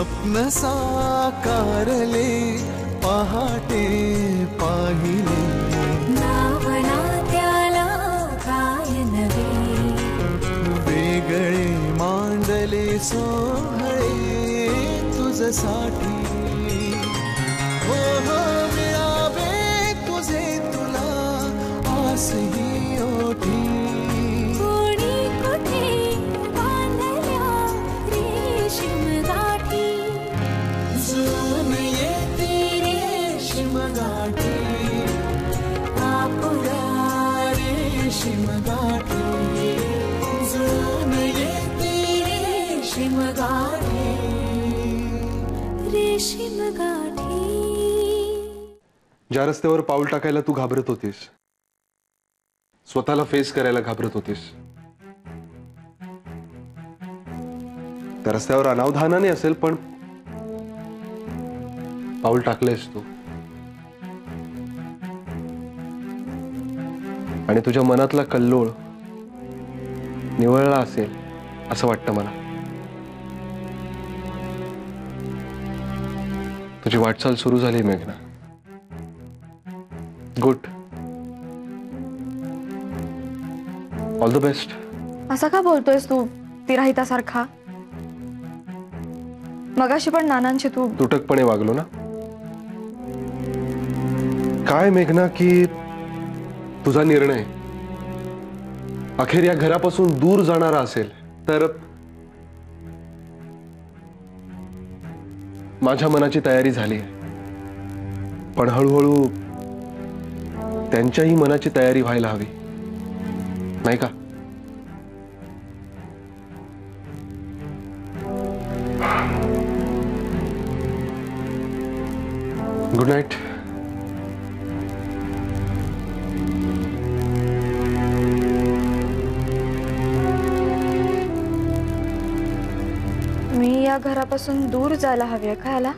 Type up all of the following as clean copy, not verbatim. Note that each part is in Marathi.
स्वप्न साकारले पहाटे पाहिले नावना त्याला काय नवे वेगळे मांडले सोहळे तुझसाठी हो हो मिळावे तुझे तुला आसही ओठी कोणी कुठे बांधल्या रेशीम गाठी जुळून येते रेशीम गाठी आपुल्या रेशीम गाठी जुळून येते रेशीम गाठी रेशीम गाठी। ज्या रस्त्यावर पाऊल टाकायला तू घाबरत होतीस, स्वतःला फेस करायला घाबरत होतीस, त्या रस्त्यावर अनावधानाने असेल पण पाऊल टाकलेस तू, आणि तुझ्या मनातला कल्लोळ निवळला असेल असं वाटतं मला। तुझी वाटचाल सुरू झाली मेघना, गुड, ऑल द बेस्ट। असा का बोलतोयस तू तिराहितासारखा? मगाशी पण नानांशी तू तुटकपणे वागलो ना? काय मेघना की तुझा निर्णय अखेर या घरापासून दूर जाणारा असेल तर माझ्या मनाची तयारी झाली आहे, पण हळूहळू त्यांच्याही मनाची तयारी व्हायला हवी, नाही का? Good night. मी या घरापासून दूर जायला हवी आहे का याला?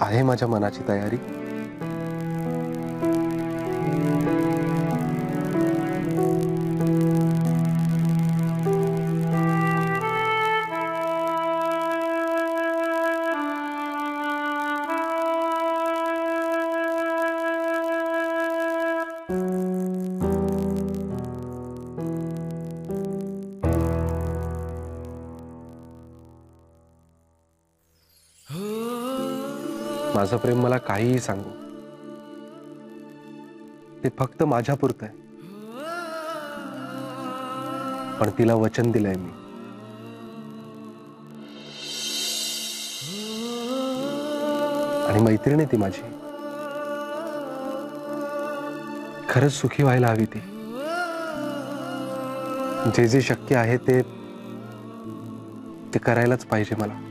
आहे माझ्या मनाची तयारी। माझं प्रेम मला काहीही सांगू, ते फक्त माझ्यापुरतं आहे, पण तिला वचन दिलंय मी। आणि मैत्रीण आहे ती माझी, खरंच सुखी व्हायला हवी ती। जे जे शक्य आहे ते करायलाच पाहिजे मला।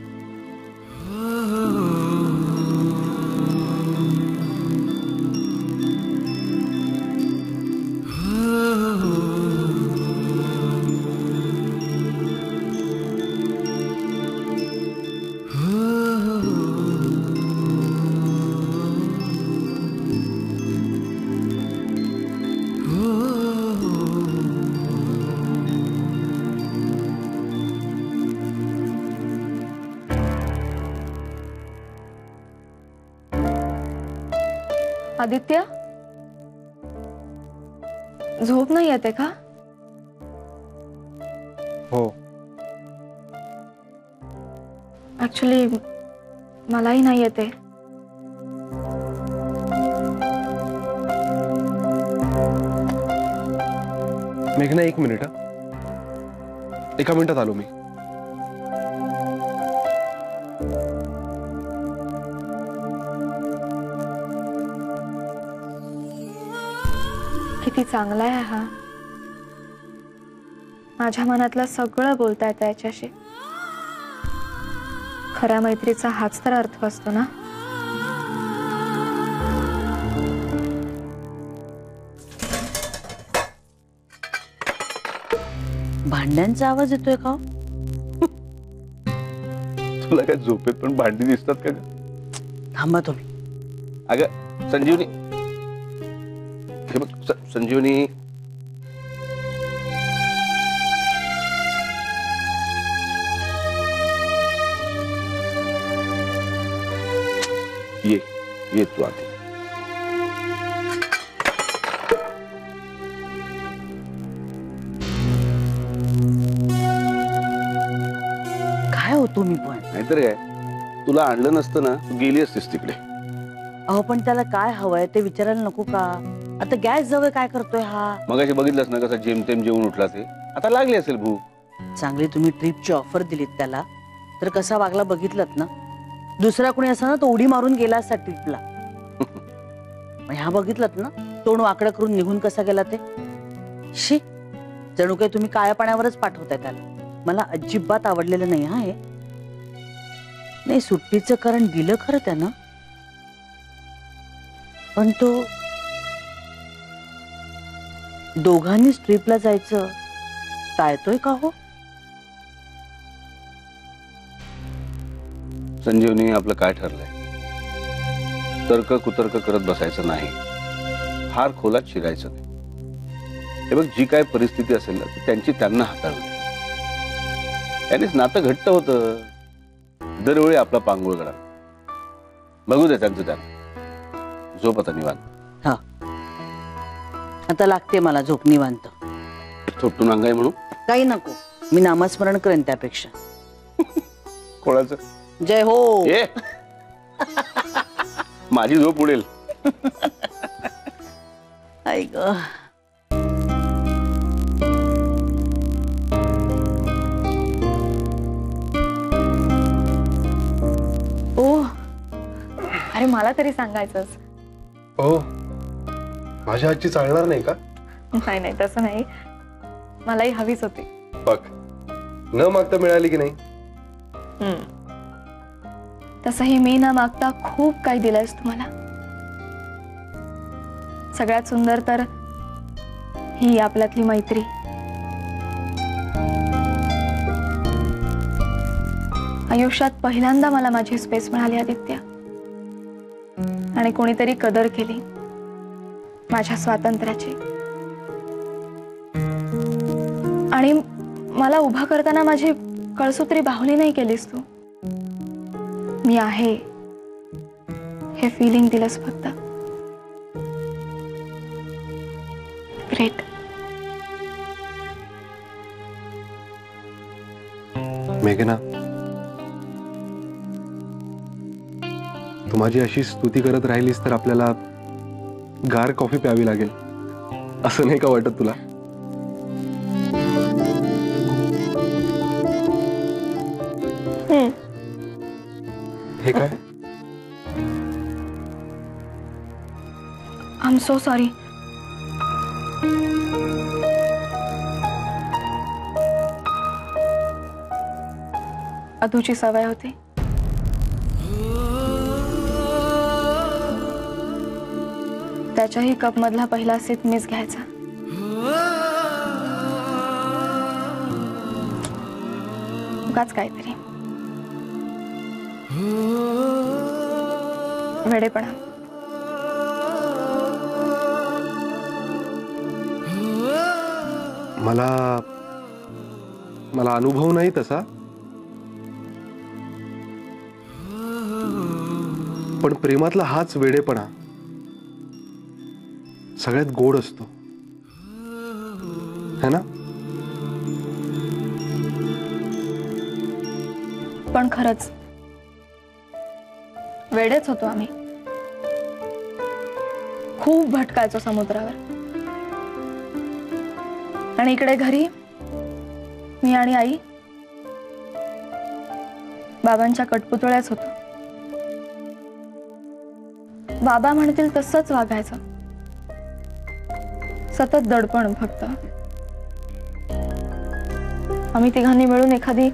आदित्य, झोप नाही येते का? हो, ऍक्च्युली मलाही नाही येते। मेघना एक मिनिट, एका मिनिटात आलो मी। किती चांगला आहे हा, माझ्या मनातलं सगळं बोलताय त्याच्याशी। खऱ्या मैत्रीचा हाच तर अर्थ असतो ना। भांड्यांचा आवाज येतोय का? तुला काय झोपेत पण भांडी दिसतात का? थांबा तुम्ही. अगं संजीवनी, हे बघ संजीवनी, ये तू आधी. काय होतो मी पण? नाहीतर काय, तुला आणलं नसतं ना, तू गेली असतीस तिकडे. अहो पण त्याला काय हवंय ते विचारायला नको का? आता गॅस जवळ काय करतोय हा? मगाशी बघितलंस ना कसा जेमतेम जेवून उठला ते. आता लागली असेल भूक. चांगली तुम्ही ट्रिपची ऑफर दिलीत त्याला, तर कसा वागला बघितलत ना. दुसरा कोणी असा ना तो उडी मारून गेला असता ट्रिपला. ह्या बघितलत ना तोंड वाकडं करून निघून कसा गेला ते. शी, जणू काही तुम्ही काळ्या पाण्यावरच पाठवताय त्याला. मला अजिबात आवडलेलं नाही हा हे. नाही, सुट्टीचं कारण दिलं खरं त्यानं, पण तो दोघांनीच ट्रिपला जायचं टाळतोय का हो? संजीवनी, आपलं काय ठरलंय? तर्क कुतर्क करत बसायचं नाही, फार खोलात शिरायचं नाही. हे बघ, जी काय परिस्थिती असेल ना ती त्यांची त्यांना हाताळली. त्यांनीच नातं घट्ट होतं. दरवेळी आपला पांगुळ गडा. बघू दे त्यांचं त्यांना. झोप आता निवांत. हा, आता लागते मला झोप निवांत. थोपटून अंगाई म्हणू काही नको, मी नामस्मरण करेन त्यापेक्षा. कोणाचं? जय हो. ए माझी झोप उडेल. ऐक ओ, अरे मला तरी सांगायचंच. हो, माझ्या हातची चालणार नाही का? नाही नाही, तसं नाही, मलाही हवीच होती. बघ, न मागता मिळाली की नाही? तसंही मी न मागता खूप काही दिलंयस तुम्हाला. सगळ्यात सुंदर तर ही आपल्यातली मैत्री. आयुष्यात पहिल्यांदा मला माझी स्पेस मिळाली आदित्य, आणि कोणीतरी कदर केली माझ्या स्वातंत्र्याची. आणि मला उभा करताना माझी कळसूत्री बाहुली नाही केलीस तू. मी आहे हे फीलिंग दिलंस फक्त. ग्रेट. मेघना, तू माझी अशी स्तुती करत राहिलीस तर आपल्याला गार कॉफी प्यावी लागेल, असं नाही का वाटत तुला? हे काय? I am so sorry. अधूची सवय होती. त्याच्याही कप मधला पहिला सिप मिस घ्यायचा. उगाच काहीतरी वेडेपणा. मला अनुभव नाही तसा, पण प्रेमातला हाच वेडेपणा सगळ्यात गोड असतो, है ना? पण खरंच वेडेच होतो आम्ही. खूप भटकायचो समुद्रावर. आणि इकडे घरी मी आणि आई बाबांच्या कठपुतळ्याच होतो. बाबा म्हणतील तसंच वागायचं. सतत दडपण फक्त. आम्ही तिघांनी मिळून एखादी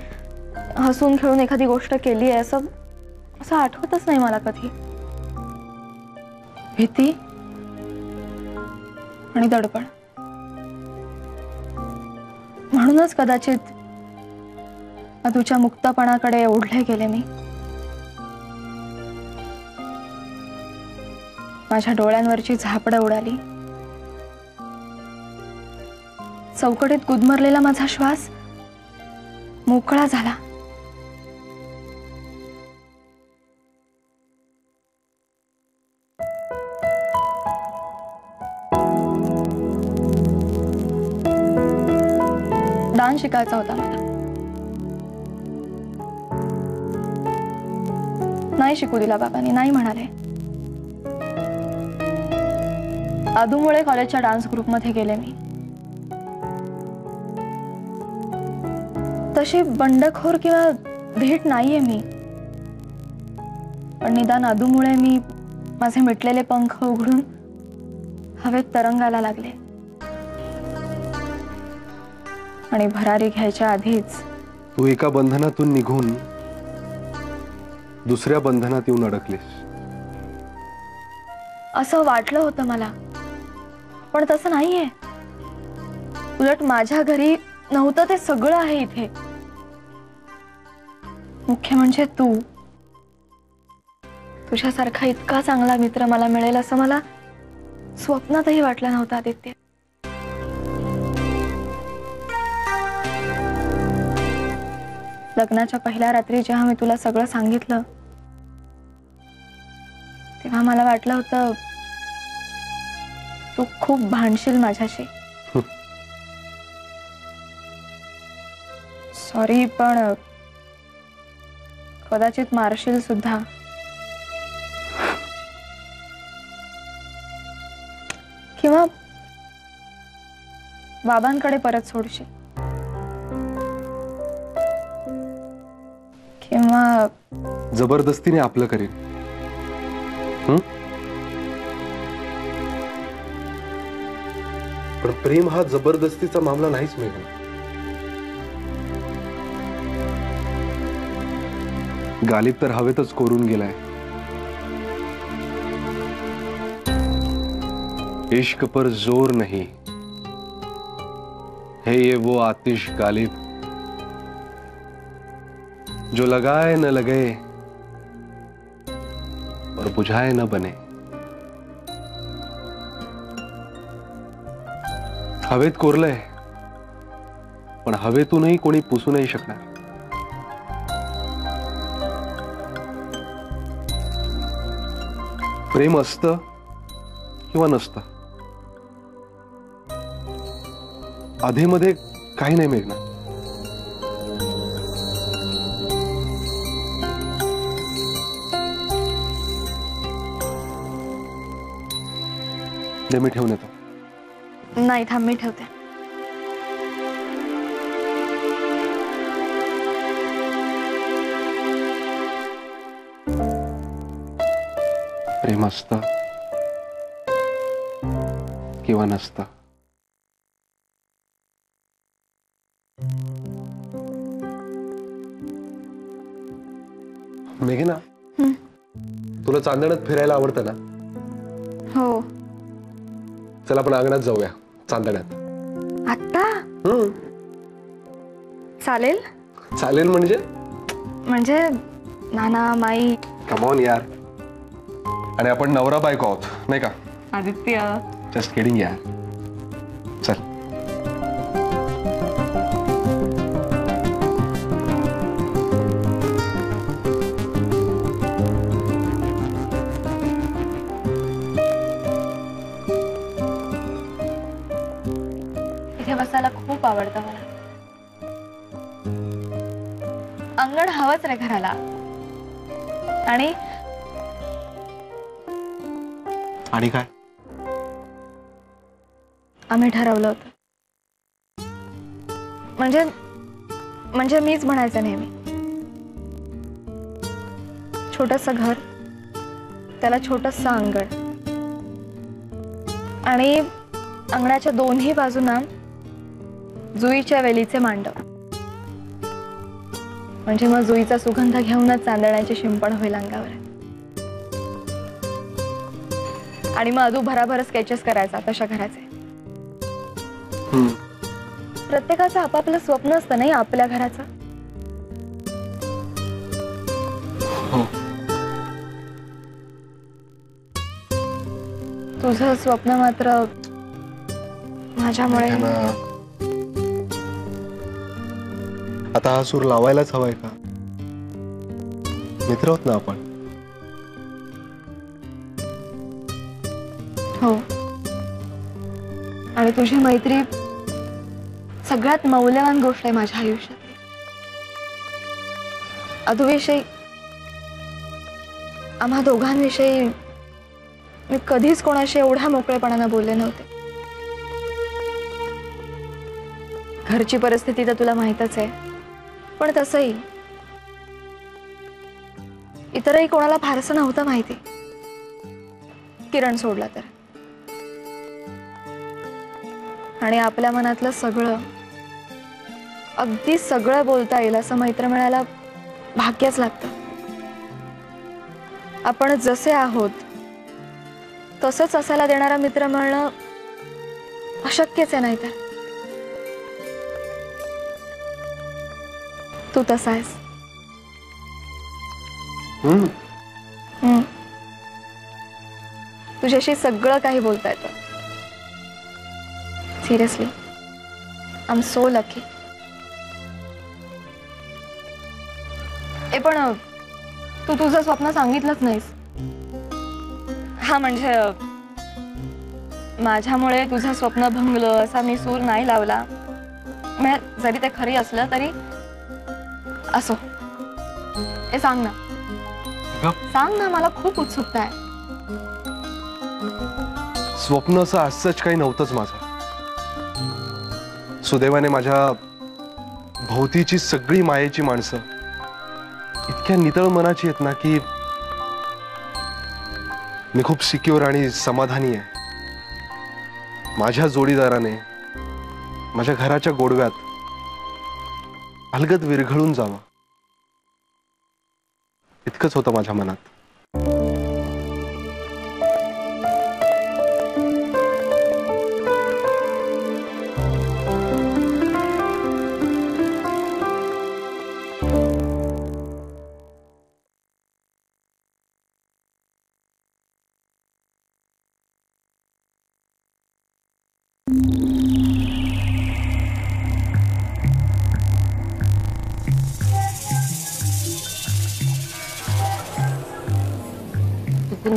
हसून खेळून एखादी गोष्ट केली आहे असं आठवतच नाही मला कधी. भीती आणि दडपण. म्हणूनच कदाचित अदूच्या मुक्तपणाकडे ओढले गेले मी. माझ्या डोळ्यांवरची झापडं उडाली. चौकटीत गुदमरलेला माझा श्वास मोकळा झाला. डान्स शिकायचा होता मला. नाही शिकू दिला बाबांनी, नाही म्हणाले. आदूमुळे कॉलेजच्या डान्स ग्रुपमध्ये गेले मी. तशी बंडखोर किंवा धीट नाहीये मी, पण निदान आदूमुळे मी माझे मिटलेले पंख उघडून हवेत तरंगायला लागले. आणि भरारी घ्यायच्या आधीच तू एका बंधनातून निघून दुसऱ्या बंधनात येऊन अडकलीस. असं वाटलं होतं मला, पण तसं नाहीये. उलट माझ्या घरी नव्हतं ते सगळं आहे इथे. मुख्य म्हणजे तू. तुझ्यासारखा इतका चांगला मित्र मला मिळेल असं मला स्वप्नातही वाटलं नव्हतं आदित्य. लग्नाच्या पहिल्या रात्री जेव्हा मी तुला सगळं सांगितलं तेव्हा मला वाटलं होतं तू खूप भांडशील माझ्याशी. सॉरी, पण कदाचित मारशील सुद्धा. किंवा बाबांकडे परत सोडशील. किंवा जबरदस्तीने आपलं करीन. पण प्रेम हा जबरदस्तीचा मामला नाहीच मेघना. गालिब तर हवेतच कोरून गेलाय. इश्क पर जोर नहीं है ये वो आतिश गालिब जो लगाए न लगे और बुझाए न बने. हवेत कोरलंय, पण हवेतूनही कोणी पुसू नाही शकणार. प्रेम असतं किंवा नसतं, आधीमध्ये काही नाही मेघना. दे, मी ठेवून येतो. नाही, थांब, मी ठेवते. प्रेम असतं किंवा नसतं, मेघना तुला चांदण्यात फिरायला आवडतं ना? हो. चला आपण अंगणात जाऊया चांदण्यात. आता चालेल? चालेल म्हणजे नाना माई. कम ऑन यार. आणि आपण नवरा बायको आहोत नाही का आदित्य? जस्ट किडिंग यार. चल. इथे बसायला खूप आवडतं मला. अंगण हवंच रे घराला. आणि काय? आम्ही ठरवलं होतं. म्हणजे मीच म्हणायचं नेहमी. छोटंसं घर, त्याला छोटंसं अंगण, आणि अंगणाच्या दोन्ही बाजूंना जुईच्या वेलीचे मांडव. म्हणजे मग जुईचा सुगंध घेऊनच चांदण्याची शिंपण होईल अंगावर. आणि मग अदू भराभर स्केचेस करायचा तशा घराचे. प्रत्येकाचं आपापलं स्वप्न असतं नाही आपल्या घराचं. तुझं स्वप्न मात्र माझ्यामुळे. आता हा सूर लावायलाच हवाय का? मित्र आहोत ना आपण. हो, आणि तुझी मैत्री सगळ्यात मौल्यवान गोष्ट आहे माझ्या आयुष्यात. अधूविषयी, आम्हा दोघांविषयी मी कधीच कोणाशी एवढ्या मोकळेपणानं बोलले नव्हते. घरची परिस्थिती तर तुला माहीतच आहे, पण तसंही इतरही कोणाला फारसं नव्हतं माहिती, किरण सोडला तर. आणि आपल्या मनातलं सगळं, अगदी सगळं बोलता येईल असं मैत्र मिळायला भाग्यच लागतं. आपण जसे आहोत तसंच असायला देणारा मित्र मिळणं अशक्यच आहे. नाही तर तू तसा आहेस. तुझ्याशी सगळं काही बोलता येतं. Seriously, I am so lucky. पण तू तुझं स्वप्न सांगितलंच नाहीस. हा, म्हणजे माझ्यामुळे तुझं स्वप्न भंगलं असा मी सूर नाही लावला. म्हणजे जरी ते खरी असलं तरी असो. हे सांग ना, सांग ना, मला खूप उत्सुकता आहे. स्वप्न असं असंच काही नव्हतंच माझं. सुदैवाने माझ्या भोवतीची सगळी मायेची माणसं इतक्या नितळ मनाची आहेत ना की मी खूप सिक्युअर आणि समाधानी आहे. माझ्या जोडीदाराने माझ्या घराच्या गोडव्यात अलगद विरघळून जावं इतकंच होतं माझ्या मनात.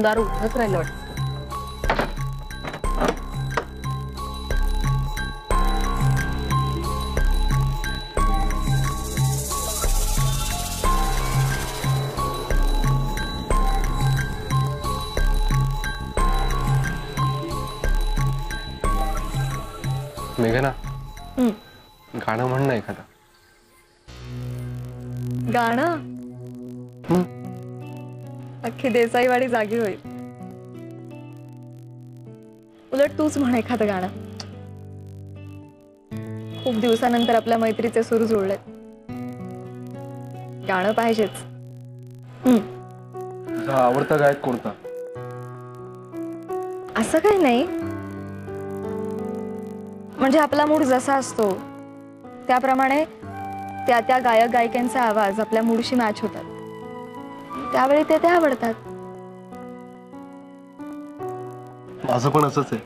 दार उठत राहिलं वाटतं. मेघना, गाणं म्हण ना एखादा. गाणं? अख्खी देसाईवाडी जागी होईल. उलट तूच म्हण एखादं गाणं. खूप दिवसानंतर आपल्या मैत्रीचे सूर जुळलेत. गाणं पाहिजेच. तुझा आवडता गायक कोणता? असं काही नाही, म्हणजे आपला मूड जसा असतो त्याप्रमाणे त्या त्या गायक गायिकांचा आवाज आपल्या मूडशी मॅच होतात. त्यावेळी ते ते आवडतात. माझं पण असंच आहे.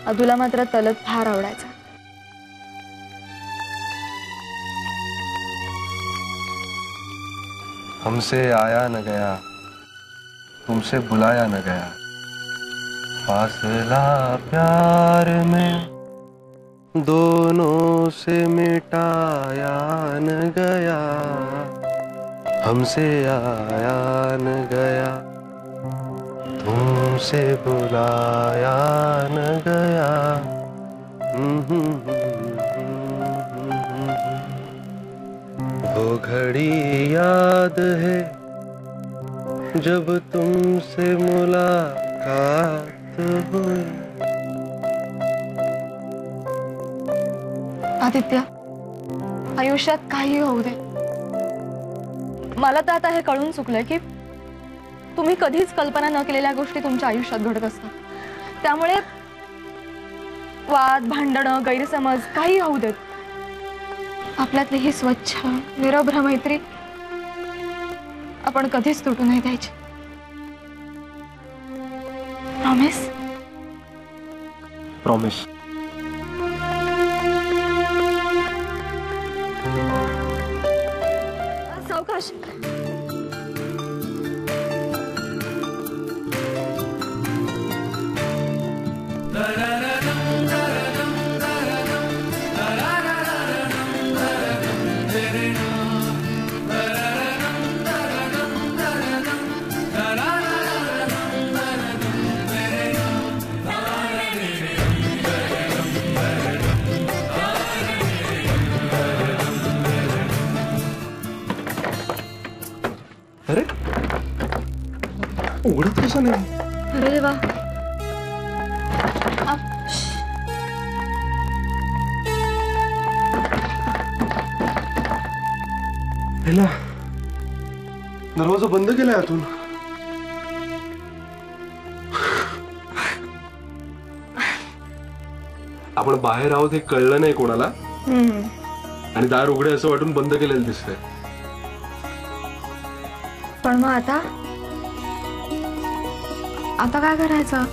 अदूला मात्र तलत फार आवडायचा. हमसे आया न गया, तुमसे बुलाया न गया, फासला प्यार में दोनों से मिटाया न गया, हमसे आया न गया, तुमसे बुलाया न गया. वो घड़ी याद है जब तुमसे मुलाकात हुई. आदित्य, आयुष्यात काही होऊ दे, मला तर आता हे कळून चुकलंय की तुम्ही कधीच कल्पना न केलेल्या गोष्टी तुमच्या आयुष्यात घडत असतात. त्यामुळे वाद भांडणं गैरसमज काही होऊ देत, आपल्यातली ही स्वच्छ निरभ्र मैत्री आपण कधीच तुटू नाही द्यायची. प्रॉमिस? प्रॉमिस. सावकाश. अरे उघडत कसं नाही? अरे देवा. दरवाजा बंद केलाय आतून. आपण बाहेर आहोत हे कळलं नाही कोणाला आणि दार उघडे असं वाटून बंद केलेलं दिसतंय. पण मग आता काय करायचं?